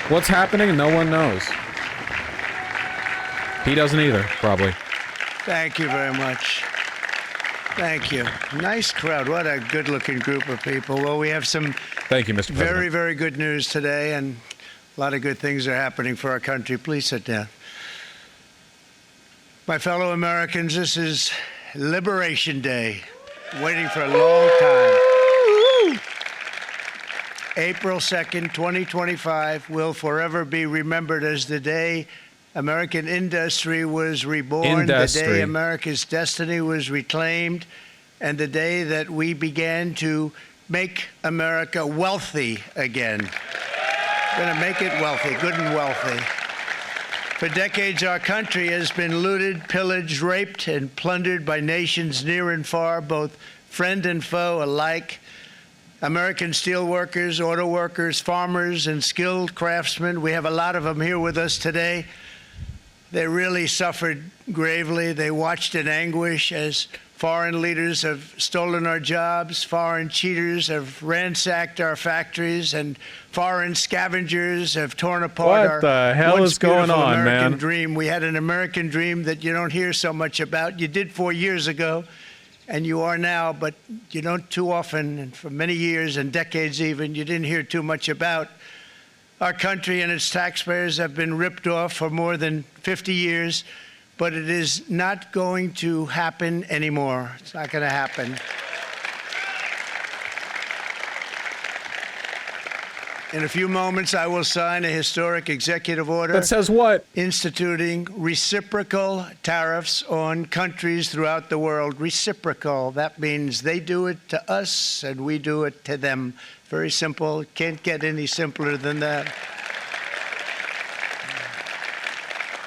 What's happening? No one knows. He doesn't either, probably. Thank you very much. Thank you. Nice crowd. What a good-looking group of people. Well, we have some Thank you, Mr. President. very, very good news today, and a lot of good things are happening for our country. Please sit down. My fellow Americans, this is Liberation Day. Waiting for a long time. April 2nd, 2025 will forever be remembered as the day American industry was reborn, the day America's destiny was reclaimed, and the day that we began to make America wealthy again. We're going to make it wealthy, good and wealthy. For decades, our country has been looted, pillaged, raped, and plundered by nations near and far, both friend and foe alike. American steel workers, auto workers, farmers, and skilled craftsmen, we have a lot of them here with us today. They really suffered gravely. They watched in anguish as foreign leaders have stolen our jobs, foreign cheaters have ransacked our factories, and foreign scavengers have torn apart what the hell is going on, American man? dream. We had an American dream that you don't hear so much about. You did 4 years ago, and you are now, but you don't too often, and for many years and decades even, you didn't hear too much about. Our country and its taxpayers have been ripped off for more than 50 years, but it is not going to happen anymore. It's not going to happen. In a few moments, I will sign a historic executive order. That says what? Instituting reciprocal tariffs on countries throughout the world. Reciprocal. That means they do it to us and we do it to them. Very simple. Can't get any simpler than that.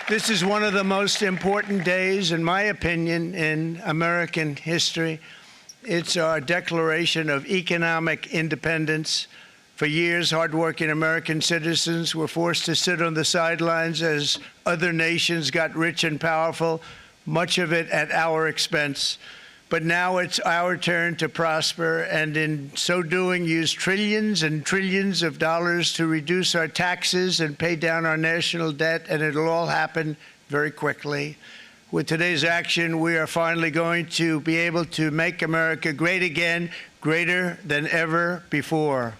This is one of the most important days, in my opinion, in American history. It's our declaration of economic independence. For years, hardworking American citizens were forced to sit on the sidelines as other nations got rich and powerful, much of it at our expense. But now it's our turn to prosper, and in so doing, use trillions and trillions of dollars to reduce our taxes and pay down our national debt, and it'll all happen very quickly. With today's action, we are finally going to be able to make America great again, greater than ever before.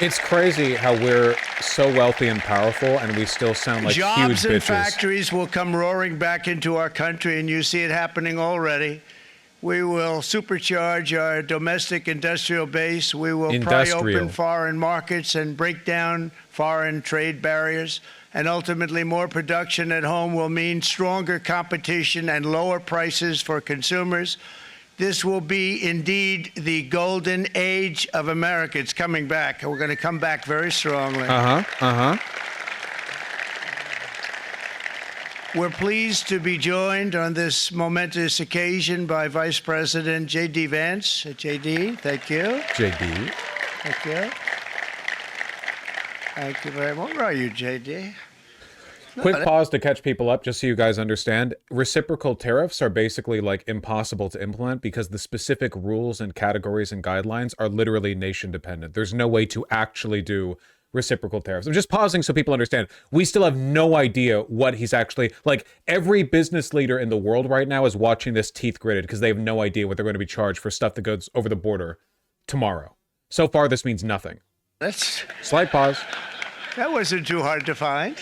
It's crazy how we're so wealthy and powerful, and we still sound like huge bitches. Jobs and factories will come roaring back into our country, and you see it happening already. We will supercharge our domestic industrial base. We will pry open foreign markets and break down foreign trade barriers. And ultimately, more production at home will mean stronger competition and lower prices for consumers. This will be indeed the golden age of America. It's coming back. We're going to come back very strongly. We're pleased to be joined on this momentous occasion by Vice President J.D. Vance. J.D., thank you. J.D. Thank you. Thank you very much. Where are you, J.D.? Quick pause to catch people up, just so you guys understand. Reciprocal tariffs are basically like impossible to implement because the specific rules and categories and guidelines are literally nation dependent. There's no way to actually do reciprocal tariffs. I'm just pausing so people understand. We still have no idea what he's actually like. Every business leader in the world right now is watching this teeth gritted because they have no idea what they're going to be charged for stuff that goes over the border tomorrow. So far, this means nothing. Slight pause. That wasn't too hard to find.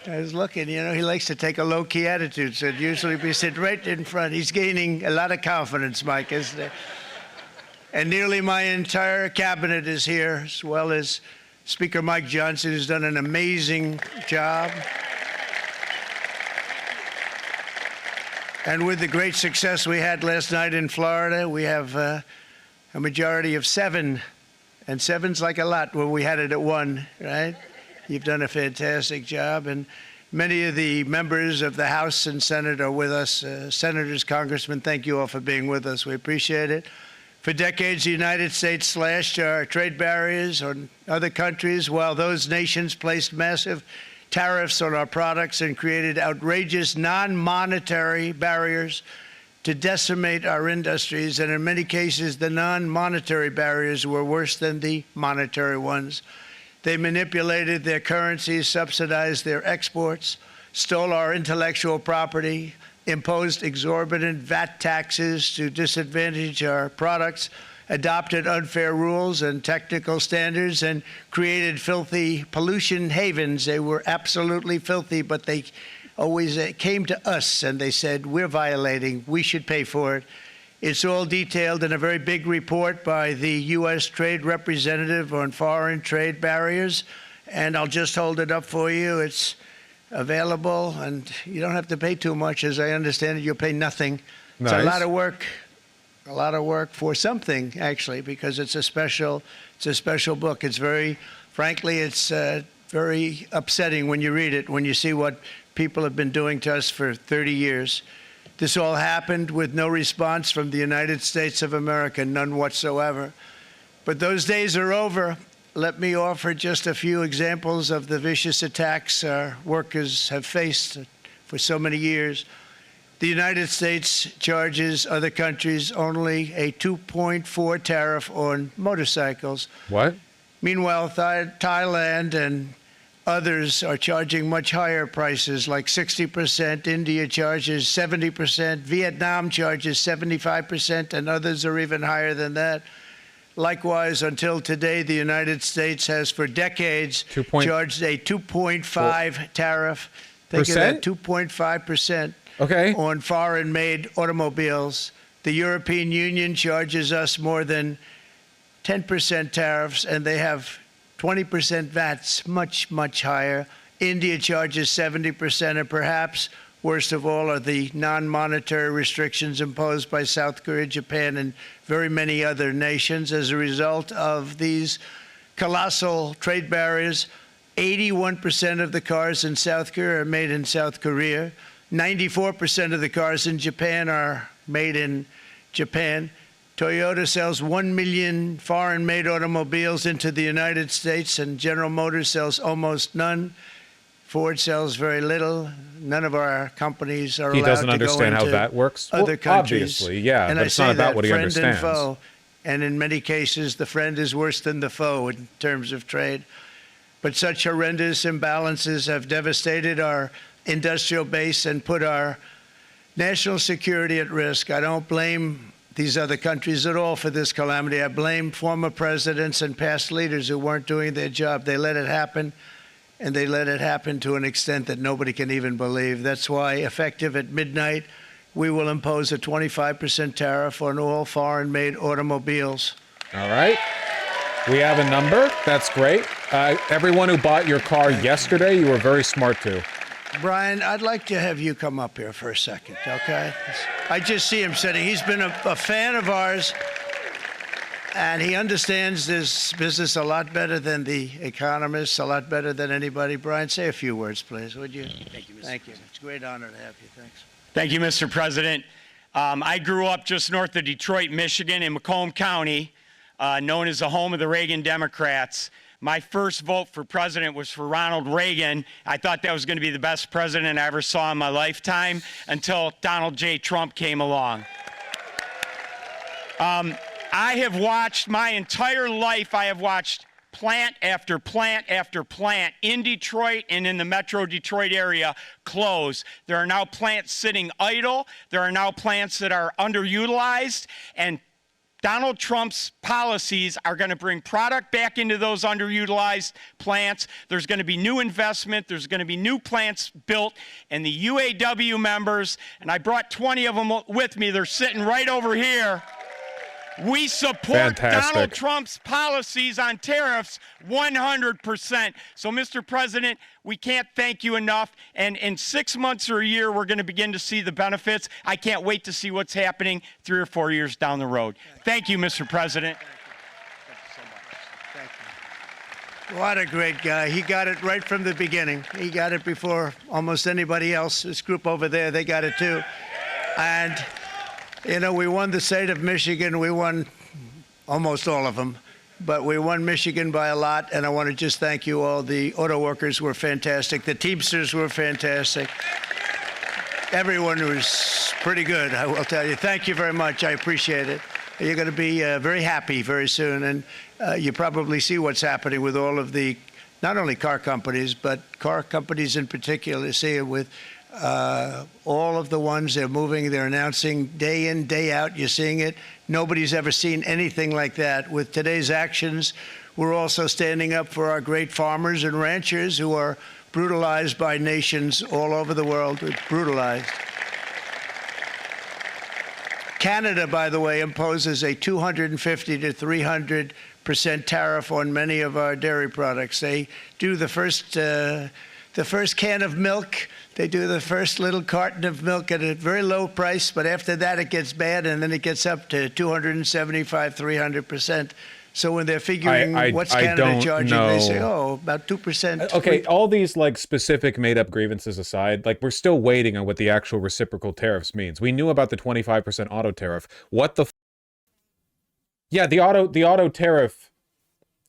I was looking, you know, he likes to take a low-key attitude, so usually we sit right in front. He's gaining a lot of confidence, Mike, isn't he? And nearly my entire cabinet is here, as well as Speaker Mike Johnson, who's done an amazing job. And with the great success we had last night in Florida, we have a majority of 7, and 7's like a lot when we had it at 1, right? You've done a fantastic job, and many of the members of the House and Senate are with us. Senators, Congressmen, thank you all for being with us. We appreciate it. For decades, the United States slashed our trade barriers on other countries, while those nations placed massive tariffs on our products and created outrageous non-monetary barriers to decimate our industries. And in many cases, the non-monetary barriers were worse than the monetary ones. They manipulated their currencies, subsidized their exports, stole our intellectual property, imposed exorbitant VAT taxes to disadvantage our products, adopted unfair rules and technical standards, and created filthy pollution havens. They were absolutely filthy, but they always came to us and they said, we're violating, we should pay for it. It's all detailed in a very big report by the U.S. Trade Representative on foreign trade barriers, and I'll just hold it up for you. It's available, and you don't have to pay too much. As I understand it, you'll pay nothing. Nice. It's a lot of work for something, actually, because it's a special book. It's frankly, it's very upsetting when you read it, when you see what people have been doing to us for 30 years. This all happened with no response from the United States of America, none whatsoever. But those days are over. Let me offer just a few examples of the vicious attacks our workers have faced for so many years. The United States charges other countries only a 2.4 tariff on motorcycles. What? Meanwhile, Thailand and others are charging much higher prices, like 60%. India charges 70%. Vietnam charges 75%, and others are even higher than that. Likewise, until today, the United States has for decades charged a 2.5 tariff. Think of that, 2.5%. Okay. On foreign-made automobiles. The European Union charges us more than 10% tariffs, and they have 20% VATs, much, much higher. India charges 70%, and perhaps worst of all are the non-monetary restrictions imposed by South Korea, Japan, and very many other nations. As a result of these colossal trade barriers, 81% of the cars in South Korea are made in South Korea. 94% of the cars in Japan are made in Japan. Toyota sells 1 million foreign-made automobiles into the United States, and General Motors sells almost none. Ford sells very little. None of our companies are allowed to go into He doesn't understand how that works? Other Well, countries. obviously, yeah, and but I it's say not about that what he friend understands. And foe, and in many cases, the friend is worse than the foe in terms of trade. But such horrendous imbalances have devastated our industrial base and put our national security at risk. I don't blame these other countries at all for this calamity. I blame former presidents and past leaders who weren't doing their job. They let it happen, and they let it happen to an extent that nobody can even believe. That's why, effective at midnight, we will impose a 25% tariff on all foreign-made automobiles. All right. We have a number. That's great. Everyone who bought your car yesterday, you were very smart to. Brian, I'd like to have you come up here for a second, okay? I just see him sitting. He's been a fan of ours, and he understands this business a lot better than the economists, a lot better than anybody. Brian, say a few words, please, would you? Thank you, Mr. Thank you. President. It's a great honor to have you. Thanks. Thank you, Mr. President. I grew up just north of Detroit, Michigan, in Macomb County, known as the home of the Reagan Democrats. My first vote for president was for Ronald Reagan. I thought that was going to be the best president I ever saw in my lifetime until Donald J. Trump came along. I have watched my entire life, I have watched plant after plant after plant in Detroit and in the Metro Detroit area close. There are now plants sitting idle. There are now plants that are underutilized, and Donald Trump's policies are going to bring product back into those underutilized plants. There's going to be new investment. There's going to be new plants built. And the UAW members, and I brought 20 of them with me, they're sitting right over here. We support Donald Trump's policies on tariffs 100%. So, Mr. President, we can't thank you enough. And in 6 months or a year, we're going to begin to see the benefits. I can't wait to see what's happening 3 or 4 years down the road. Thank you, Mr. President. Thank you so much. Thank you. What a great guy. He got it right from the beginning. He got it before almost anybody else. This group over there, they got it too. And you know, we won the state of Michigan. We won almost all of them, but we won Michigan by a lot, and I want to just thank you all. The auto workers were fantastic. The Teamsters were fantastic. Everyone was pretty good, I will tell you. Thank you very much. I appreciate it. You're going to be very happy very soon, and you probably see what's happening with all of the not only car companies, but car companies in particular. See it with all of the ones they're moving, they're announcing day in, day out. You're seeing it. Nobody's ever seen anything like that. With today's actions, we're also standing up for our great farmers and ranchers who are brutalized by nations all over the world. It's brutalized. Canada, by the way, imposes a 250 to 300% tariff on many of our dairy products. They do the first can of milk. They do the first little carton of milk at a very low price, but after that it gets bad, and then it gets up to 275, 300%. So when they're figuring what's Canada charging, they say, oh, about 2%. Okay, all these like specific made-up grievances aside, like we're still waiting on what the actual reciprocal tariffs means. We knew about the 25% auto tariff. What the? Yeah, the auto tariff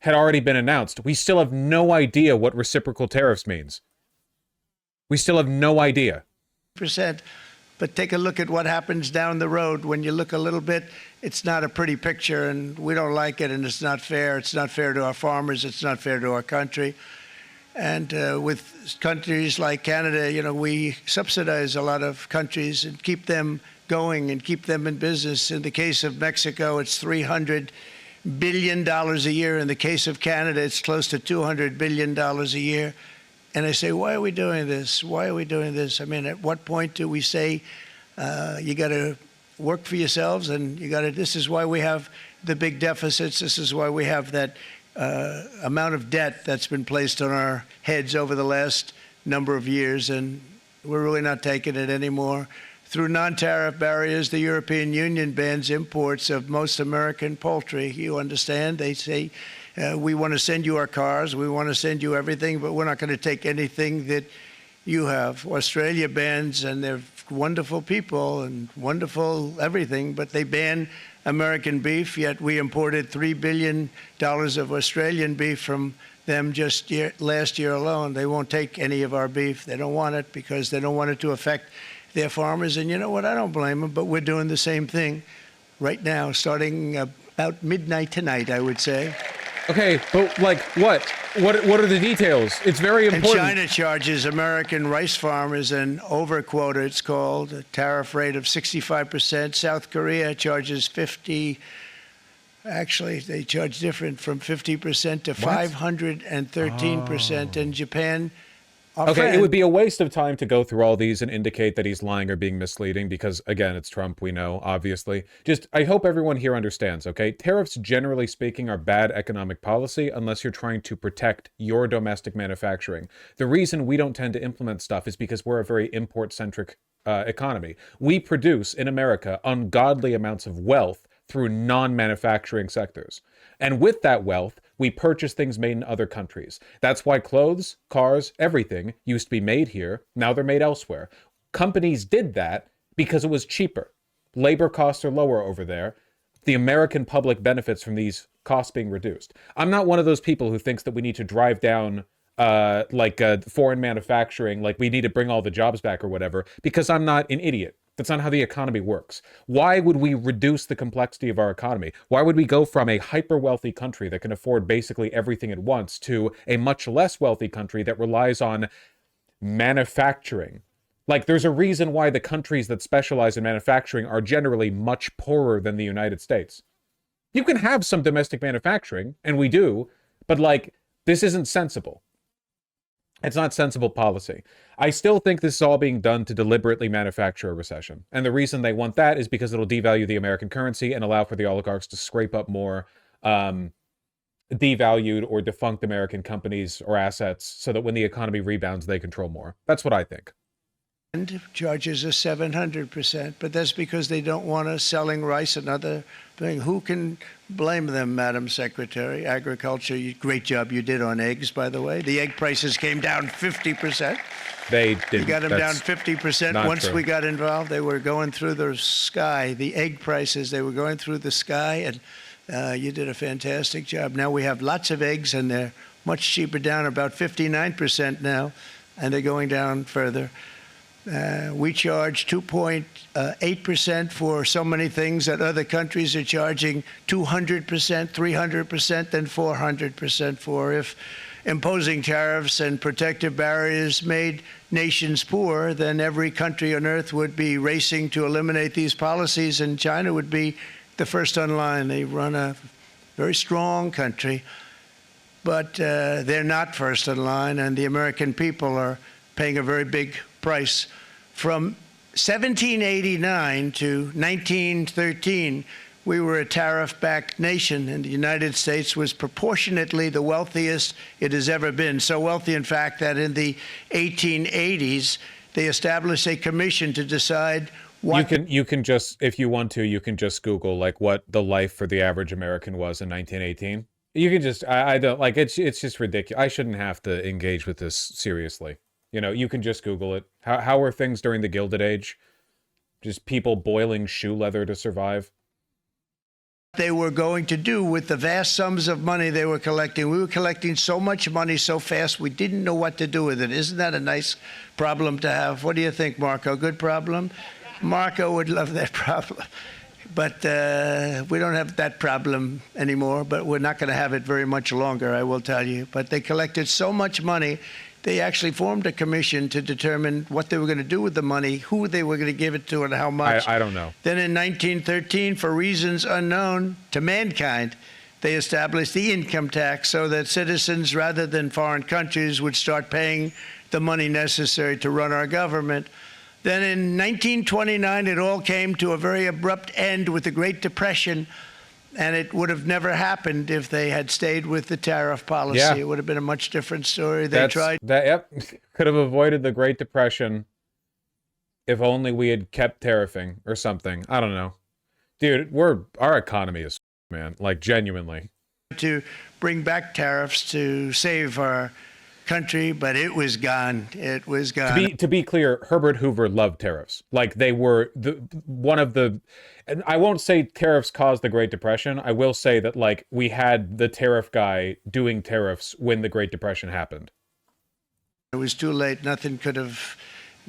had already been announced. We still have no idea what reciprocal tariffs means. We still have no idea. But take a look at what happens down the road. When you look a little bit, it's not a pretty picture, and we don't like it, and it's not fair. It's not fair to our farmers. It's not fair to our country. And with countries like Canada, you know, we subsidize a lot of countries and keep them going and keep them in business. In the case of Mexico, it's $300 billion a year. In the case of Canada, it's close to $200 billion a year. And I say, why are we doing this? Why are we doing this? I mean, at what point do we say you got to work for yourselves, and you got to? This is why we have the big deficits. This is why we have that amount of debt that's been placed on our heads over the last number of years, and we're really not taking it anymore. Through non-tariff barriers, the European Union bans imports of most American poultry. You understand? They say, we want to send you our cars, we want to send you everything, but we're not going to take anything that you have. Australia bans, and they're wonderful people and wonderful everything, but they ban American beef, yet we imported $3 billion of Australian beef from them just last year alone. They won't take any of our beef. They don't want it because they don't want it to affect their farmers. And you know what? I don't blame them, but we're doing the same thing right now, starting about midnight tonight, I would say. Okay, but like what? What are the details? It's very important. And China charges American rice farmers an overquota, it's called, a tariff rate of 65%. South Korea charges 50. Actually, they charge different, from 50% to 513%. And Japan. Okay, it would be a waste of time to go through all these and indicate that he's lying or being misleading because, again, it's Trump, we know, obviously. Just, I hope everyone here understands, okay? Tariffs, generally speaking, are bad economic policy unless you're trying to protect your domestic manufacturing. The reason we don't tend to implement stuff is because we're a very import-centric economy. We produce, in America, ungodly amounts of wealth through non-manufacturing sectors. And with that wealth, we purchase things made in other countries. That's why clothes, cars, everything used to be made here. Now they're made elsewhere. Companies did that because it was cheaper. Labor costs are lower over there. The American public benefits from these costs being reduced. I'm not one of those people who thinks that we need to drive down foreign manufacturing, like we need to bring all the jobs back or whatever, because I'm not an idiot. That's not how the economy works. Why would we reduce the complexity of our economy? Why would we go from a hyper-wealthy country that can afford basically everything at once to a much less wealthy country that relies on manufacturing? Like, there's a reason why the countries that specialize in manufacturing are generally much poorer than the United States. You can have some domestic manufacturing, and we do, but like, this isn't sensible. It's not sensible policy. I still think this is all being done to deliberately manufacture a recession. And the reason they want that is because it'll devalue the American currency and allow for the oligarchs to scrape up more devalued or defunct American companies or assets so that when the economy rebounds, they control more. That's what I think. And charges are 700%, but that's because they don't want us selling rice and other thing. Who can blame them, Madam Secretary? Agriculture, great job you did on eggs, by the way. The egg prices came down 50%. They didn't. You got them down 50%. Once we got involved, they were going through the sky. The egg prices, they were going through the sky, and you did a fantastic job. Now we have lots of eggs, and they're much cheaper, down about 59% now, and they're going down further. We charge 2.8% for so many things that other countries are charging 200%, 300%, and 400% for. If imposing tariffs and protective barriers made nations poor, then every country on earth would be racing to eliminate these policies, and China would be the first on line. They run a very strong country, but they're not first in line, and the American people are paying a very big price. From 1789 to 1913, we were a tariff-backed nation, and the United States was proportionately the wealthiest it has ever been. So wealthy, in fact, that in the 1880s, they established a commission to decide what... You can just, if you want to, you can just Google, like, what the life for the average American was in 1918. You can just, I don't, like, it's just ridiculous. I shouldn't have to engage with this seriously. You know, you can just Google it. How were things during the Gilded Age? Just people boiling shoe leather to survive. They were going to do with the vast sums of money they were collecting. We were collecting so much money so fast, we didn't know what to do with it. Isn't that a nice problem to have? What do you think, Marco? Good problem? Marco would love that problem. But we don't have that problem anymore, but we're not going to have it very much longer, I will tell you. But they collected so much money, they actually formed a commission to determine what they were going to do with the money, who they were going to give it to, and how much. I don't know. Then in 1913, for reasons unknown to mankind, they established the income tax so that citizens, rather than foreign countries, would start paying the money necessary to run our government. Then in 1929, it all came to a very abrupt end with the Great Depression, and it would have never happened if they had stayed with the tariff policy. Yeah. It would have been a much different story. Yep, could have avoided the Great Depression if only we had kept tariffing or something. I don't know. Dude, our economy is, man, like, genuinely. To bring back tariffs to save our country, but it was gone. It was gone. To be clear, Herbert Hoover loved tariffs. Like, they were one of the, and I won't say tariffs caused the Great Depression. I will say that, like, we had the tariff guy doing tariffs when the Great Depression happened. It was too late. Nothing could have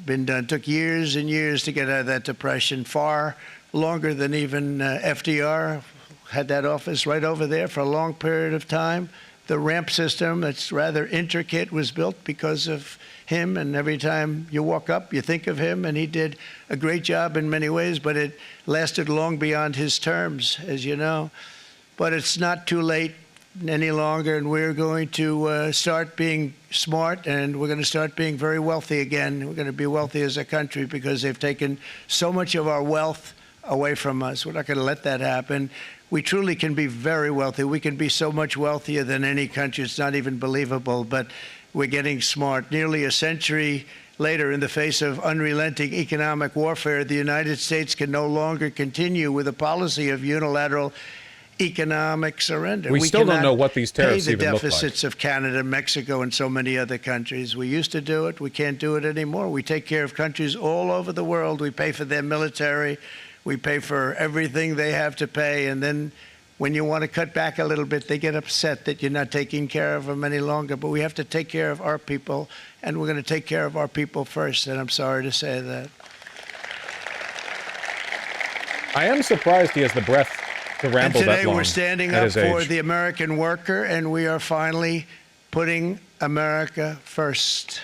been done. It took years and years to get out of that depression, far longer than even FDR had that office right over there for a long period of time. The ramp system, that's rather intricate, was built because of him, and every time you walk up, you think of him, and he did a great job in many ways, but it lasted long beyond his terms, as you know. But it's not too late any longer, and we're going to start being smart, and we're going to start being very wealthy again. We're going to be wealthy as a country because they've taken so much of our wealth away from us. We're not going to let that happen. We truly can be very wealthy. We can be so much wealthier than any country. It's not even believable, but we're getting smart. Nearly a century later, in the face of unrelenting economic warfare, the United States can no longer continue with a policy of unilateral economic surrender. We still don't know what these tariffs even look like. Pay the deficits of Canada, Mexico, and so many other countries. We used to do it. We can't do it anymore. We take care of countries all over the world. We pay for their military. We pay for everything they have to pay, and then when you want to cut back a little bit, they get upset that you're not taking care of them any longer. But we have to take care of our people, and we're going to take care of our people first, and I'm sorry to say that. I am surprised he has the breath to ramble that long. And today we're standing up for the American worker, and we are finally putting America first.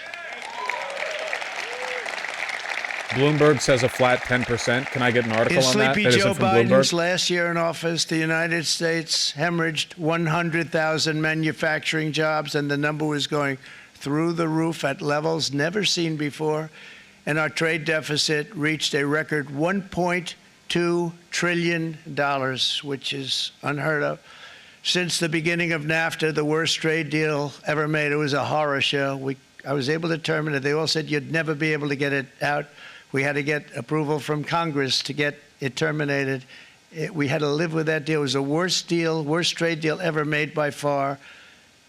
Bloomberg says a flat 10%. Can I get an article on that? Sleepy Joe Biden's last year in office, the United States hemorrhaged 100,000 manufacturing jobs, and the number was going through the roof at levels never seen before. And our trade deficit reached a record $1.2 trillion, which is unheard of. Since the beginning of NAFTA, the worst trade deal ever made. It was a horror show. I was able to determine it. They all said you'd never be able to get it out. We had to get approval from Congress to get it terminated. We had to live with that deal. It was the worst trade deal ever made by far.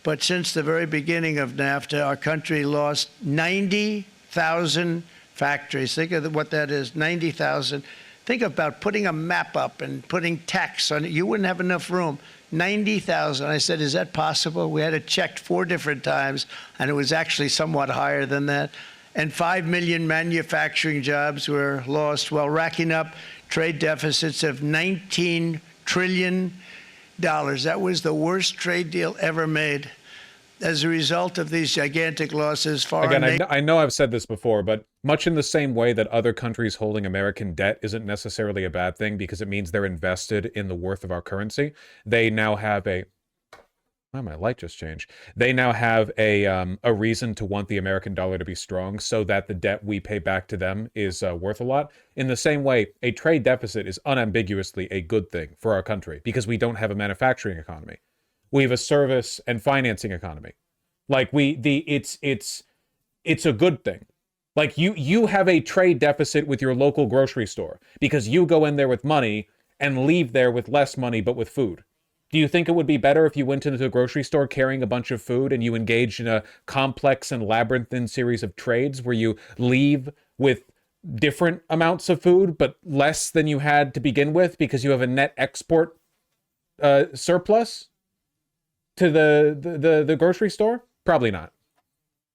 But since the very beginning of NAFTA, our country lost 90,000 factories. Think of what that is, 90,000. Think about putting a map up and putting tax on it. You wouldn't have enough room. 90,000. I said, is that possible? We had it checked 4 different times, and it was actually somewhat higher than that. And 5 million manufacturing jobs were lost while racking up trade deficits of $19 trillion. That was the worst trade deal ever made. as a result of these gigantic losses, Again, I know I've said this before, but much in the same way that other countries holding American debt isn't necessarily a bad thing because it means they're invested in the worth of our currency, they now have a... Oh, my light just changed. They now have a reason to want the American dollar to be strong so that the debt we pay back to them is worth a lot. In the same way, a trade deficit is unambiguously a good thing for our country because we don't have a manufacturing economy. We have a service and financing economy. Like it's a good thing. Like you have a trade deficit with your local grocery store because you go in there with money and leave there with less money but with food. Do you think it would be better if you went into the grocery store carrying a bunch of food and you engaged in a complex and labyrinthine series of trades where you leave with different amounts of food but less than you had to begin with because you have a net export surplus to the grocery store? Probably not.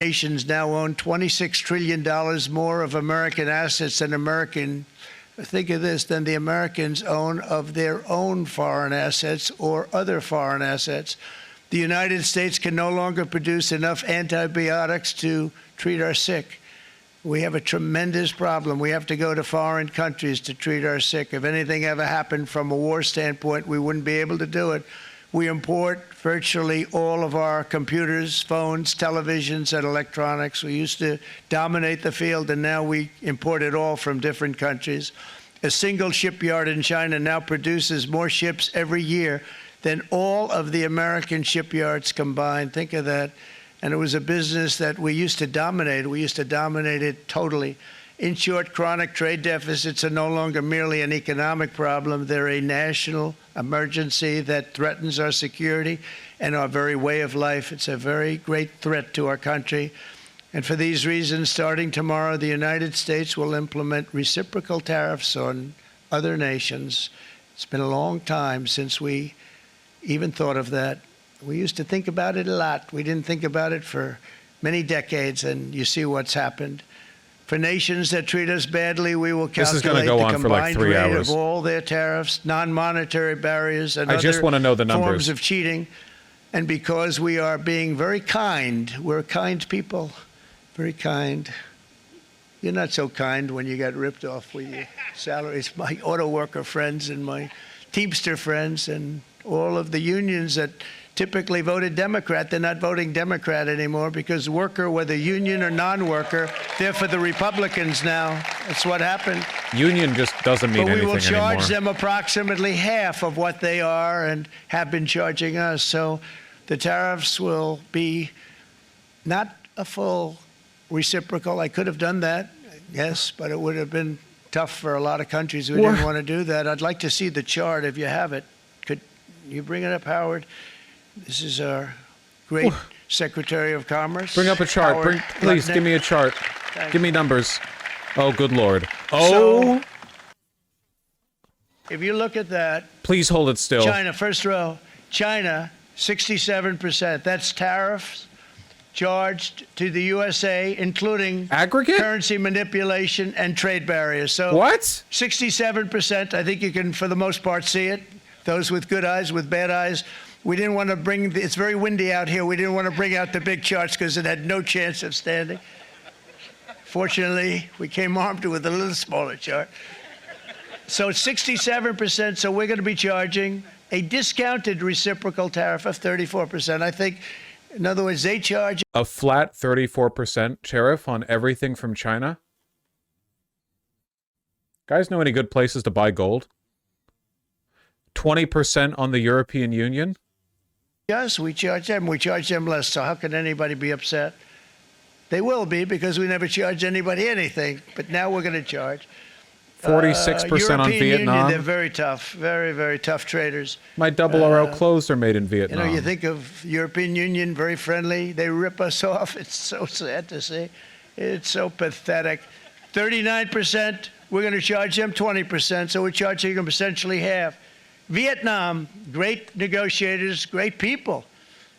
Nations now own $26 trillion more of American assets than think of this, than the Americans own of their own foreign assets or other foreign assets. The United States can no longer produce enough antibiotics to treat our sick. We have a tremendous problem. We have to go to foreign countries to treat our sick. If anything ever happened from a war standpoint, we wouldn't be able to do it. We import virtually all of our computers, phones, televisions, and electronics. We used to dominate the field, and now we import it all from different countries. A single shipyard in China now produces more ships every year than all of the American shipyards combined. Think of that. And it was a business that we used to dominate. We used to dominate it totally. In short, chronic trade deficits are no longer merely an economic problem. They're a national emergency that threatens our security and our very way of life. It's a very great threat to our country. And for these reasons, starting tomorrow, the United States will implement reciprocal tariffs on other nations. It's been a long time since we even thought of that. We used to think about it a lot. We didn't think about it for many decades, and you see what's happened. For nations that treat us badly, we will calculate the combined rate of all their tariffs, non-monetary barriers, and other forms of cheating. And because we are being very kind, we're kind people, very kind. You're not so kind when you got ripped off with your salaries. My auto worker friends and my Teamster friends and all of the unions that typically voted Democrat, they're not voting Democrat anymore because worker, whether union or non-worker, they're for the Republicans now. That's what happened. Union just doesn't mean anything anymore. But we will charge them approximately half of what they are and have been charging us. So the tariffs will be not a full reciprocal. I could have done that, yes, but it would have been tough for a lot of countries who didn't want to do that. I'd like to see the chart if you have it. Could you bring it up, Howard? This is our great Secretary of Commerce. Bring up a chart. Please give me a chart. Give me numbers. Oh, good Lord. Oh. So, if you look at that. Please hold it still. China, first row. China, 67%. That's tariffs charged to the USA, including aggregate currency manipulation and trade barriers. So what? 67%. I think you can, for the most part, see it. Those with good eyes, with bad eyes. We didn't want to bring, it's very windy out here. We didn't want to bring out the big charts because it had no chance of standing. Fortunately, we came armed with a little smaller chart. So it's 67%, so we're going to be charging a discounted reciprocal tariff of 34%. I think, in other words, they charge a flat 34% tariff on everything from China. Guys know any good places to buy gold? 20% on the European Union? Yes, we charge them. We charge them less. So how can anybody be upset? They will be because we never charge anybody anything. But now we're going to charge. 46% on Vietnam. Union, they're very tough, very, very tough traders. My double RL clothes are made in Vietnam. You know, you think of European Union, very friendly. They rip us off. It's so sad to see. It's so pathetic. 39%, we're going to charge them 20%. So we're charging them essentially half. Vietnam, great negotiators, great people.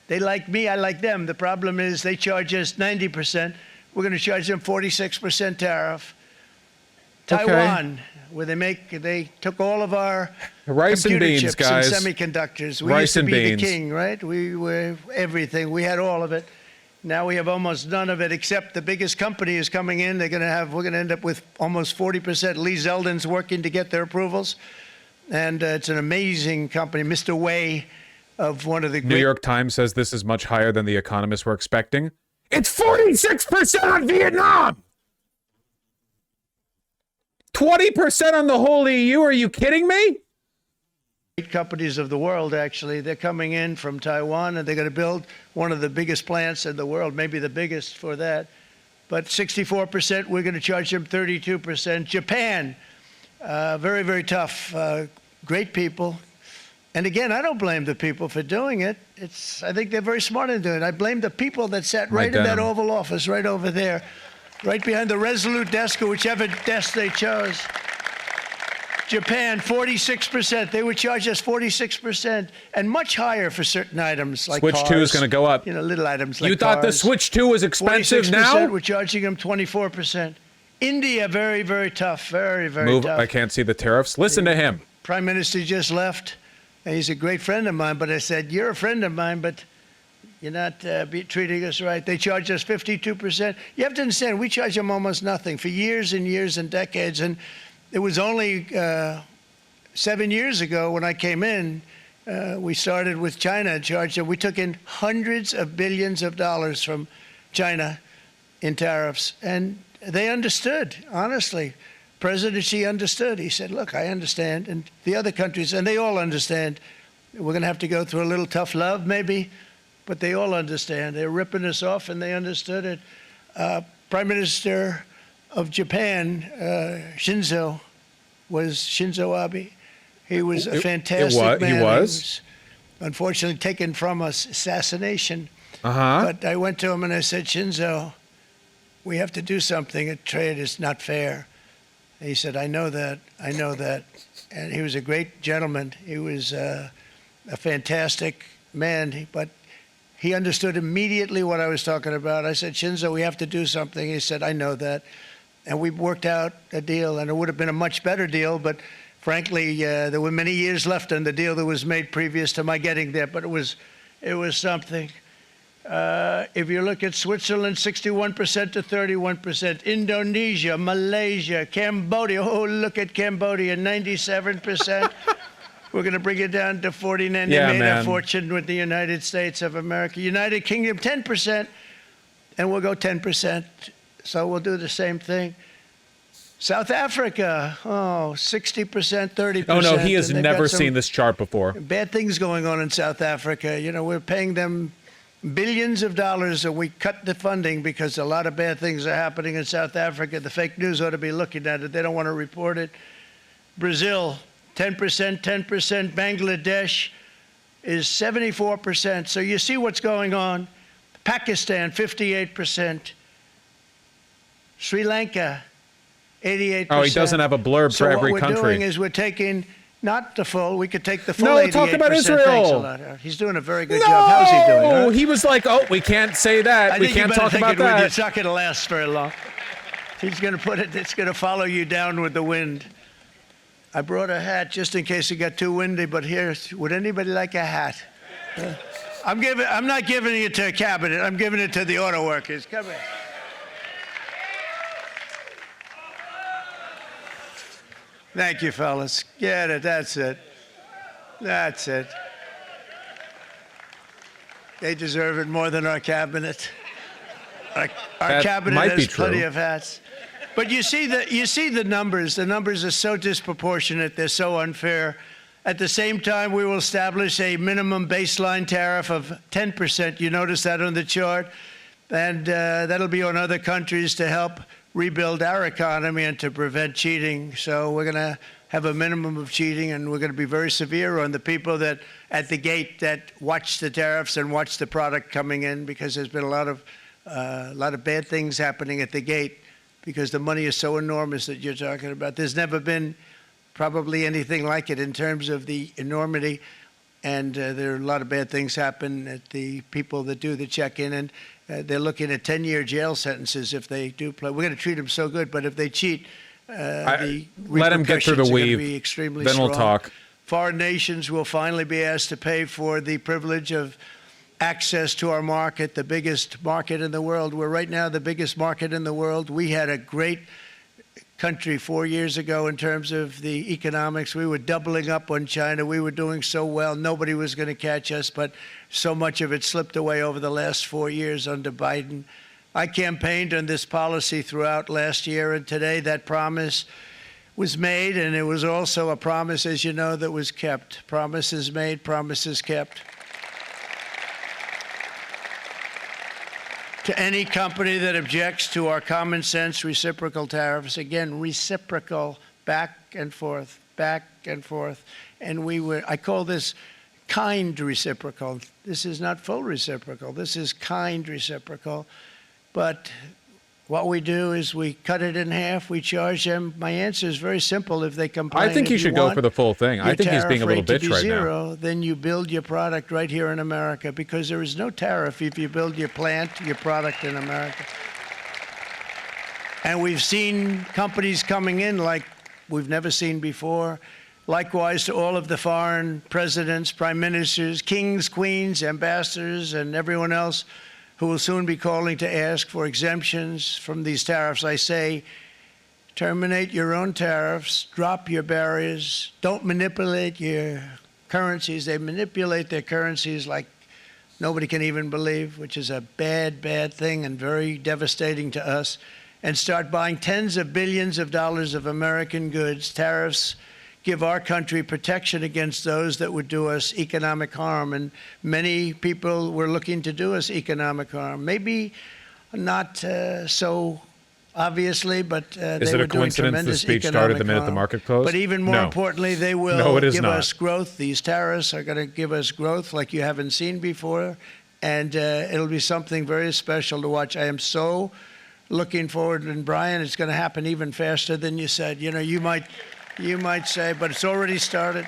They like me, I like them. The problem is they charge us 90%. We're going to charge them 46% tariff. Taiwan, where they took all of our Rice and computer beans, chips guys. and semiconductors. We Rice used to and be beans. the king, right? We were everything. We had all of it. Now we have almost none of it, except the biggest company is coming in. We're going to end up with almost 40%. Lee Zeldin's working to get their approvals. And it's an amazing company. Mr. Wei of one of the New York Times says this is much higher than the economists were expecting. It's 46% on Vietnam! 20% on the whole EU? Are you kidding me? great companies of the world, actually. They're coming in from Taiwan, and they're going to build one of the biggest plants in the world, maybe the biggest for that. But 64%, we're going to charge them 32%. Japan, very, very tough. Great people. And again, I don't blame the people for doing it. I think they're very smart in doing it. I blame the people that sat right in that Oval Office, right over there, right behind the Resolute desk or whichever desk they chose. Japan, 46%. They would charge us 46%, and much higher for certain items like Switch cars. 2 is going to go up. You know, little items like You thought the cars. Switch 2 was expensive 46%, now? we're charging them 24%. India, very, very tough. Very, very Move. tough. I can't see the tariffs. Listen to him. Prime Minister just left, and he's a great friend of mine, but I said, you're a friend of mine, but you're not treating us right. They charge us 52%. You have to understand, we charge them almost nothing for years and years and decades, and it was only 7 years ago when I came in, we started with China and charged them. We took in hundreds of billions of dollars from China in tariffs, and they understood, honestly. President Xi understood. He said, look, I understand, and the other countries, and they all understand. We're going to have to go through a little tough love, maybe, but they all understand. They're ripping us off, and they understood it. Prime Minister of Japan, Shinzo Abe. He was a fantastic man. He was unfortunately taken from us, assassination. Uh-huh. But I went to him and I said, Shinzo, we have to do something. Trade is not fair. And he said, I know that. I know that. And he was a great gentleman. He was a fantastic man, but he understood immediately what I was talking about. I said, Shinzo, we have to do something. He said, I know that. And we worked out a deal, and it would have been a much better deal, but frankly, there were many years left on the deal that was made previous to my getting there, but it was something. If you look at Switzerland, 61% to 31%. Indonesia, Malaysia, Cambodia. Oh, look at Cambodia, 97%. We're going to bring it down to 49. Yeah, they made man. a fortune with the United States of America. United Kingdom, 10%, and we'll go 10%. So we'll do the same thing. South Africa, 60%, 30%. Oh, no, he has and they've never got some seen this chart before. bad things going on in South Africa. You know, we're paying them billions of dollars, and we cut the funding because a lot of bad things are happening in South Africa. The fake news ought to be looking at it. They don't want to report it. Brazil, 10%, 10%. Bangladesh is 74%. So you see what's going on. Pakistan, 58%. Sri Lanka, 88%. Oh, he doesn't have a blurb for every country. So what we're country. doing is we're taking not the full. We could take the full No, 88%. talk about Thanks a Israel. lot. He's doing a very good job. How's he doing? No, Huh? he was like, oh, we can't say that. I We think you can't better talk take about it with you. that. It's not going to last very long. He's going to put it. It's going to follow you down with the wind. I brought a hat just in case it got too windy. But here, would anybody like a hat? I'm not giving it to a cabinet. I'm giving it to the auto workers. Come here. Thank you, fellas. Get it. That's it. That's it. They deserve it more than our cabinet. Our That cabinet might be has plenty true. of hats. But you see the numbers. The numbers are so disproportionate. They're so unfair. At the same time, we will establish a minimum baseline tariff of 10%. You notice that on the chart? And that'll be on other countries to help rebuild our economy and to prevent cheating. So we're going to have a minimum of cheating, and we're going to be very severe on the people that at the gate that watch the tariffs and watch the product coming in, because there's been a lot of bad things happening at the gate because the money is so enormous that you're talking about. There's never been probably anything like it in terms of the enormity, and there are a lot of bad things happen at the people that do the check-in, and they're looking at 10-year jail sentences if they do play. We're going to treat them so good, but if they cheat, the let him get through the repercussions are gonna weave, be extremely then we'll strong. talk. Foreign nations will finally be asked to pay for the privilege of access to our market, the biggest market in the world. We're right now the biggest market in the world. We had a great country 4 years ago in terms of the economics. We were doubling up on China. We were doing so well. Nobody was going to catch us, but so much of it slipped away over the last 4 years under Biden. I campaigned on this policy throughout last year, and today that promise was made, and it was also a promise, as you know, that was kept. Promises made, promises kept. To any company that objects to our common sense reciprocal tariffs, again, reciprocal, back and forth, back and forth. And I call this kind reciprocal. This is not full reciprocal. This is kind reciprocal. But what we do is we cut it in half. We charge them. My answer is very simple. If they complain, I think he should go for the full thing. I think he's being a little bitch right now. Then you build your product right here in America, because there is no tariff if you build your plant, your product in America. And we've seen companies coming in like we've never seen before. Likewise to all of the foreign presidents, prime ministers, kings, queens, ambassadors, and everyone else who will soon be calling to ask for exemptions from these tariffs. I say, terminate your own tariffs, drop your barriers, don't manipulate your currencies. They manipulate their currencies like nobody can even believe, which is a bad, bad thing and very devastating to us. And start buying tens of billions of dollars of American goods. Tariffs give our country protection against those that would do us economic harm. And many people were looking to do us economic harm. Maybe not so obviously, but Is they it were a doing coincidence the tremendous speech economic started the minute the harm. market closed? But even more No. importantly, they will No, it is give not. us growth. These tariffs are going to give us growth like you haven't seen before. And it'll be something very special to watch. I am so looking forward. And Brian, it's going to happen even faster than you said. You know, you might say, but it's already started.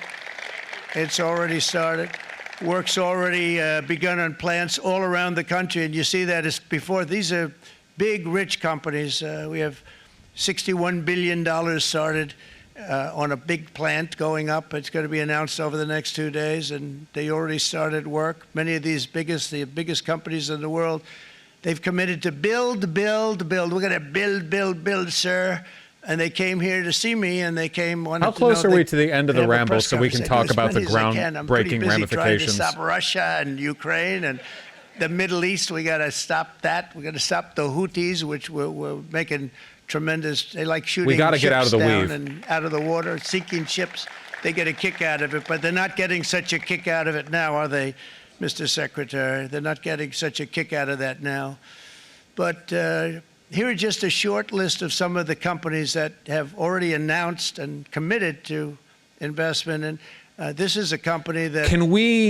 It's already started. Work's already begun on plants all around the country. And you see that as before. These are big, rich companies. We have $61 billion started on a big plant going up. It's going to be announced over the next 2 days. And they already started work. Many of these the biggest companies in the world, they've committed to build, build, build. We're going to build, build, build, sir. And they came here to see me, and they came. How close are we to the end of the ramble so we can talk about the groundbreaking ramifications? Trying to stop Russia and Ukraine and the Middle East. We got to stop that. We got to stop the Houthis, which we're making tremendous. They like shooting. We got to ships get out of the down weave and out of the water, sinking ships. They get a kick out of it, but they're not getting such a kick out of it now, are they, Mr. Secretary? They're not getting such a kick out of that now. But here are just a short list of some of the companies that have already announced and committed to investment. And this is a company that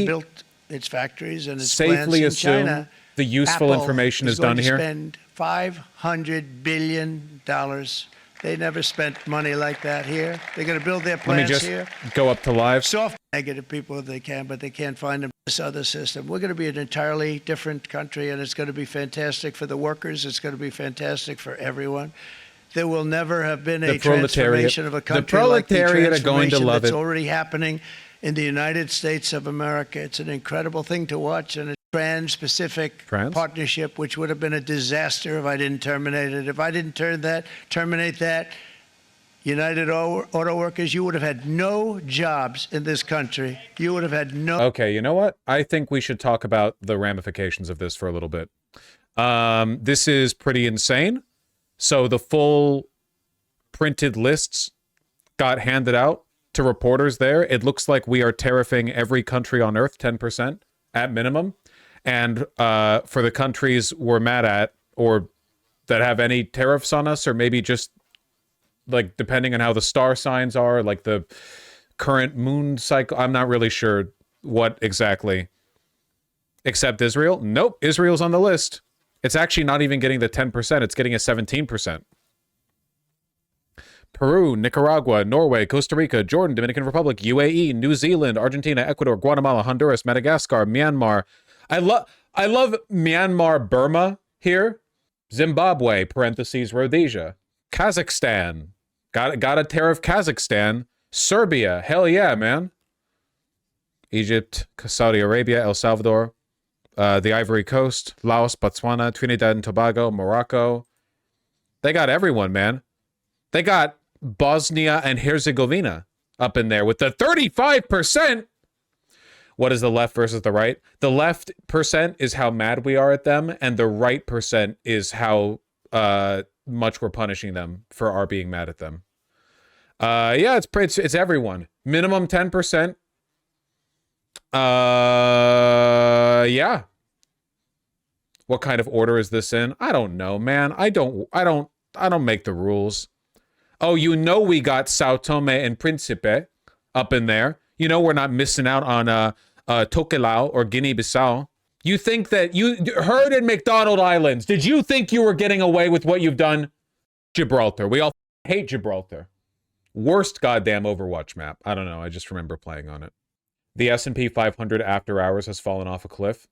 built its factories and its plants safely in assume China. the useful Apple information is done here? Spend $500 billion. They never spent money like that here. They're going to build their plants here. Let me just go up to live. Soft negative people if they can, but they can't find them. This other system. We're going to be an entirely different country, and it's going to be fantastic for the workers. It's going to be fantastic for everyone. There will never have been a transformation of a country like the transformation that's already happening in the United States of America. It's an incredible thing to watch, and a Trans-Pacific partnership, which would have been a disaster if I didn't terminate it. If I didn't terminate that, United Auto Workers, you would have had no jobs in this country. You would have had no. Okay, you know what? I think we should talk about the ramifications of this for a little bit. This is pretty insane. So the full printed lists got handed out to reporters there. It looks like we are tariffing every country on Earth 10% at minimum. And for the countries we're mad at or that have any tariffs on us, or maybe just like depending on how the star signs are, like the current moon cycle, I'm not really sure what exactly. Except Israel? Nope, Israel's on the list. It's actually not even getting the 10%, it's getting a 17%. Peru, Nicaragua, Norway, Costa Rica, Jordan, Dominican Republic, UAE, New Zealand, Argentina, Ecuador, Guatemala, Honduras, Madagascar, Myanmar. I love Myanmar, Burma here. Zimbabwe, parentheses, Rhodesia. Kazakhstan, Got a tariff Kazakhstan, Serbia. Hell yeah, man. Egypt, Saudi Arabia, El Salvador, the Ivory Coast, Laos, Botswana, Trinidad and Tobago, Morocco. They got everyone, man. They got Bosnia and Herzegovina up in there with the 35%. What is the left versus the right? The left percent is how mad we are at them, and the right percent is how much we're punishing them for our being mad at them. Yeah, it's everyone. Minimum 10%. Yeah. What kind of order is this in? I don't know, man. I don't make the rules. Oh, you know we got Sao Tome and Principe up in there. You know we're not missing out on Tokelau or Guinea-Bissau. You think that you heard in McDonald Islands, did you think you were getting away with what you've done? Gibraltar. We all hate Gibraltar. Worst goddamn Overwatch map. I don't know. I just remember playing on it. The S&P 500 after hours has fallen off a cliff.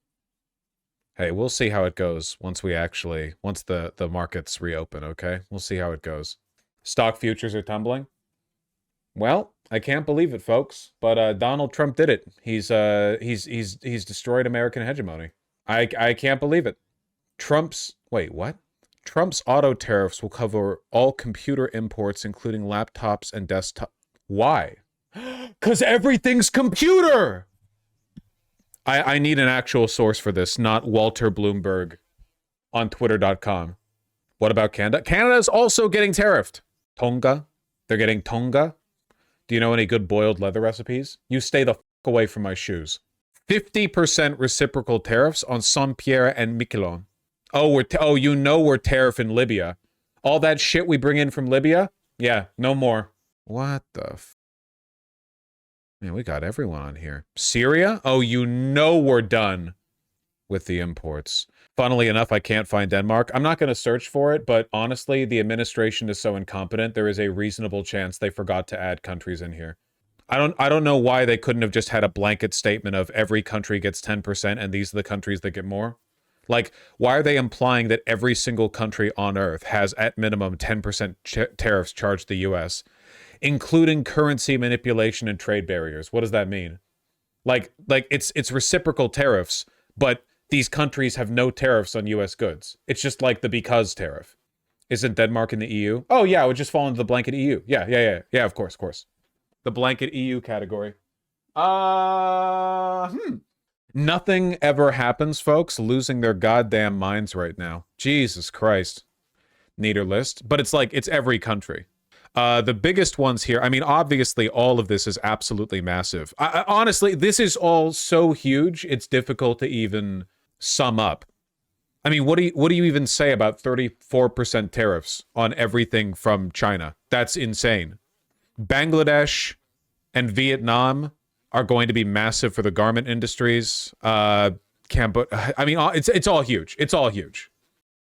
Hey, we'll see how it goes once the markets reopen, okay? We'll see how it goes. Stock futures are tumbling. Well, I can't believe it, folks, but Donald Trump did it. He's destroyed American hegemony. I can't believe it. Trump's auto tariffs will cover all computer imports, including laptops and desktop. Why? Because everything's computer. I need an actual source for this, not Walter Bloomberg on Twitter.com. What about Canada? Canada's also getting tariffed. Tonga. They're getting Tonga. Do you know any good boiled leather recipes? You stay the f*** away from my shoes. 50% reciprocal tariffs on Saint-Pierre and Miquelon. Oh, we're tariffing Libya. All that shit we bring in from Libya? Yeah, no more. What the f***? Man, we got everyone on here. Syria? Oh, you know we're done with the imports. Funnily enough, I can't find Denmark. I'm not going to search for it, but honestly, the administration is so incompetent, there is a reasonable chance they forgot to add countries in here. I don't know why they couldn't have just had a blanket statement of every country gets 10% and these are the countries that get more. Like, why are they implying that every single country on Earth has at minimum 10% tariffs charged to the US? Including currency manipulation and trade barriers. What does that mean? Like it's reciprocal tariffs, but these countries have no tariffs on US goods. It's just like the because tariff. Isn't Denmark in the EU? Oh yeah, it would just fall into the blanket EU. Yeah, of course. The blanket EU category. Nothing ever happens, folks, losing their goddamn minds right now. Jesus Christ. Neater list. But it's like, it's every country. The biggest ones here, I mean, obviously all of this is absolutely massive. Honestly, this is all so huge, it's difficult to even sum up. I mean, what do you even say about 34% tariffs on everything from China? That's insane. Bangladesh and Vietnam are going to be massive for the garment industries. Cambodia, I mean, it's all huge. It's all huge.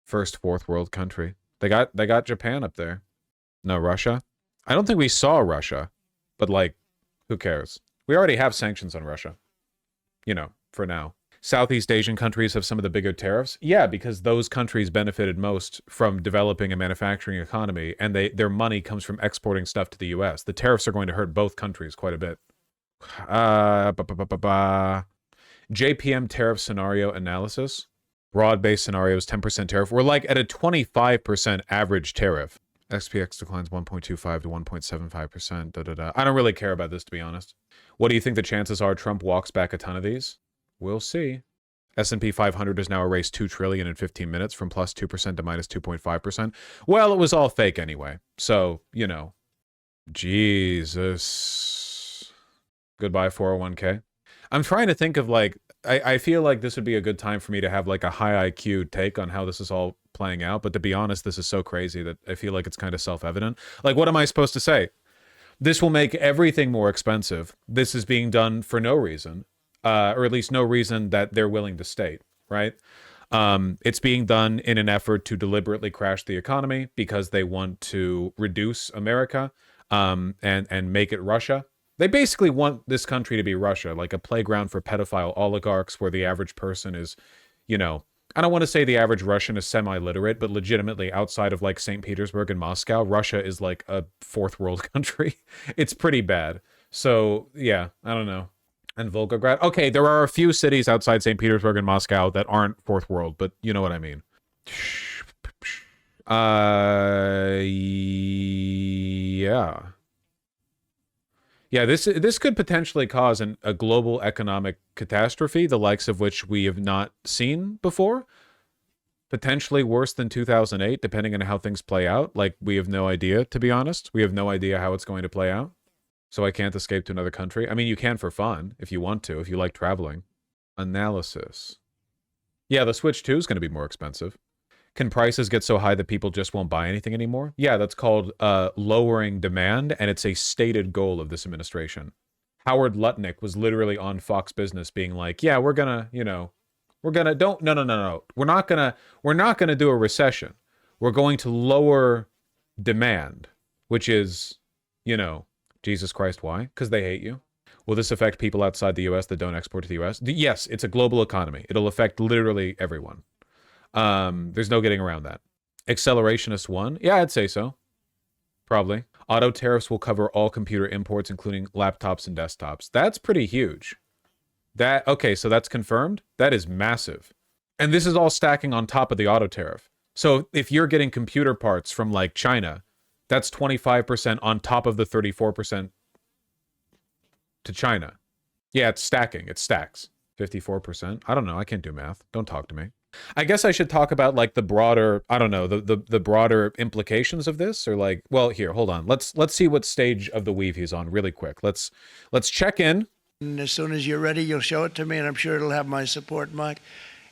First fourth world country. They got Japan up there. No, Russia? I don't think we saw Russia, but like, who cares? We already have sanctions on Russia. You know, for now. Southeast Asian countries have some of the bigger tariffs. Yeah, because those countries benefited most from developing a manufacturing economy, and their money comes from exporting stuff to the US. The tariffs are going to hurt both countries quite a bit. JPM tariff scenario analysis. Broad-based scenarios, 10% tariff. We're like at a 25% average tariff. XPX declines 1.25 to 1.75%. I don't really care about this, to be honest. What do you think the chances are Trump walks back a ton of these? We'll see. S&P 500 has now erased $2 trillion in 15 minutes from plus 2% to minus 2.5%. Well, it was all fake anyway. So, you know. Jesus. Goodbye, 401k. I'm trying to think of like, I feel like this would be a good time for me to have like a high IQ take on how this is all playing out. But to be honest, this is so crazy that I feel like it's kind of self-evident. Like, what am I supposed to say? This will make everything more expensive. This is being done for no reason, or at least no reason that they're willing to state, right? It's being done in an effort to deliberately crash the economy because they want to reduce America and make it Russia. They basically want this country to be Russia, like a playground for pedophile oligarchs where the average person is, you know, I don't want to say the average Russian is semi-literate, but legitimately outside of like St. Petersburg and Moscow, Russia is like a fourth world country. It's pretty bad. So yeah, I don't know. And Volgograd. Okay, there are a few cities outside St. Petersburg and Moscow that aren't fourth world, but you know what I mean. Yeah. Yeah, this could potentially cause a global economic catastrophe, the likes of which we have not seen before. Potentially worse than 2008, depending on how things play out. Like, we have no idea, to be honest. We have no idea how it's going to play out. So I can't escape to another country. I mean, you can for fun, if you want to, if you like traveling. Analysis. Yeah, the Switch 2 is going to be more expensive. Can prices get so high that people just won't buy anything anymore? Yeah, that's called lowering demand, and it's a stated goal of this administration. Howard Lutnick was literally on Fox Business being like, yeah, we're gonna, no. We're not gonna do a recession. We're going to lower demand, which is, Jesus Christ, why? Because they hate you. Will this affect people outside the US that don't export to the US? Yes, it's a global economy. It'll affect literally everyone. There's no getting around that. Accelerationist one? Yeah, I'd say so. Probably. Auto tariffs will cover all computer imports, including laptops and desktops. That's pretty huge. Okay, so that's confirmed? That is massive. And this is all stacking on top of the auto tariff. So if you're getting computer parts from like China, that's 25% on top of the 34% to China. Yeah, it's stacking. It stacks. 54%. I don't know. I can't do math. Don't talk to me. I guess I should talk about like the broader, I don't know, the broader implications of this, or like, well, here, hold on. Let's see what stage of the weave he's on really quick. Let's check in. And as soon as you're ready, you'll show it to me, and I'm sure it'll have my support, Mike.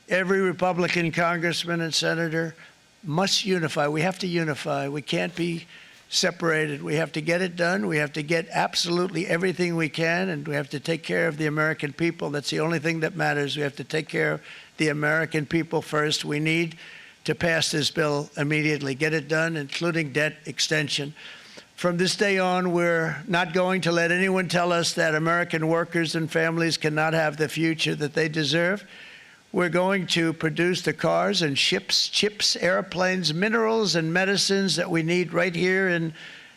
Every Republican congressman and senator must unify. We have to unify. We can't be separated. We have to get it done. We have to get absolutely everything we can, and we have to take care of the American people. That's the only thing that matters. We have to take care of the American people first. We need to pass this bill immediately, get it done, including debt extension. From this day on, we're not going to let anyone tell us that American workers and families cannot have the future that they deserve. We're going to produce the cars and ships, chips, airplanes, minerals, and medicines that we need right here in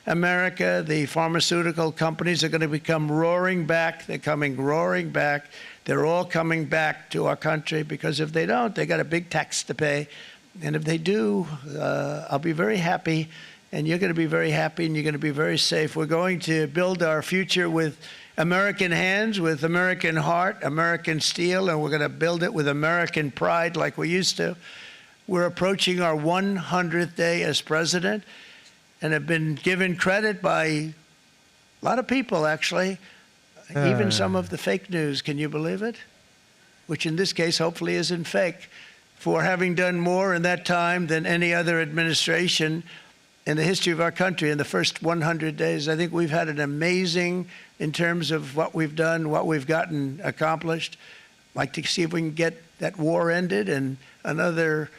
America. The pharmaceutical companies are going to become roaring back. They're coming roaring back. They're all coming back to our country, because if they don't, they got a big tax to pay. And if they do, I'll be very happy, and you're going to be very happy, and you're going to be very safe. We're going to build our future with American hands, with American heart, American steel, and we're going to build it with American pride like we used to. We're approaching our 100th day as president, and have been given credit by a lot of people, actually, even some of the fake news. Can you believe it? Which in this case, hopefully, isn't fake, for having done more in that time than any other administration in the history of our country in the first 100 days. I think we've had an amazing, in terms of what we've done, what we've gotten accomplished. I'd like to see if we can get that war ended and another